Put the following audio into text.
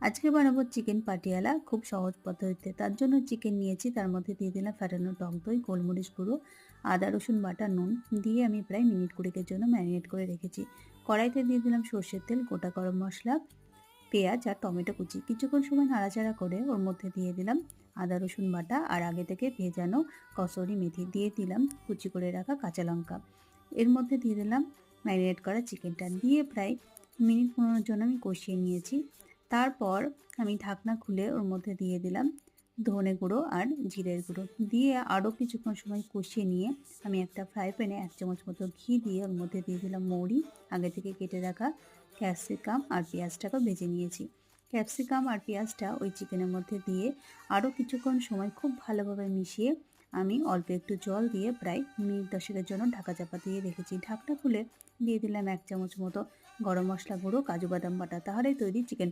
আজকে বানাবো চিকেন পাটিয়ালা খুব সহজ পদ্ধতিতে। তার জন্য চিকেন নিয়েছি, তার মধ্যে দিয়ে দিলাম ফ্যাটানো টক দই, গোলমরিচ গুঁড়ো, আদা রসুন বাটা, নুন দিয়ে আমি প্রায় মিনিট ২০ জন্য ম্যারিনেট করে রেখেছি। কড়াইতে দিয়ে দিলাম সর্ষের তেল, গোটা গরম মশলা, পেঁয়াজ আর টমেটো কুচি। কিছুক্ষণ সময় নাড়াচাড়া করে ওর মধ্যে দিয়ে দিলাম আদা রসুন বাটা আর আগে থেকে ভেজানো কসুরি মেথি, দিয়ে দিলাম কুচি করে রাখা কাঁচা লঙ্কা। এর মধ্যে দিয়ে দিলাম ম্যারিনেট করা চিকেনটা, দিয়ে প্রায় মিনিট ১৫ জন্য আমি কষিয়ে নিয়েছি। তারপর আমি ঢাকনা খুলে ওর মধ্যে দিয়ে দিলাম ধনে গুঁড়ো আর জিরের গুঁড়ো, দিয়ে আরও কিছুক্ষণ সময় কষিয়ে নিয়ে আমি একটা ফ্রাই প্যানে ১ চামচ মতো ঘি দিয়ে ওর মধ্যে দিয়ে দিলাম মৌরি, আগে থেকে কেটে রাখা ক্যাপসিকাম আর পেঁয়াজটাকেও ভেজে নিয়েছি। ক্যাপসিকাম আর পেঁয়াজটা ওই চিকেনের মধ্যে দিয়ে আরও কিছুক্ষণ সময় খুব ভালোভাবে মিশিয়ে আমি অল্প একটু জল দিয়ে প্রায় মিনিট ১০ জন্য ঢাকা চাপা দিয়ে রেখেছি। ঢাকনা খুলে দিয়ে দিলাম ১ চামচ মতো গরম মশলা গুঁড়ো, কাজু বাদাম বাটা। তাহলেই তৈরি চিকেন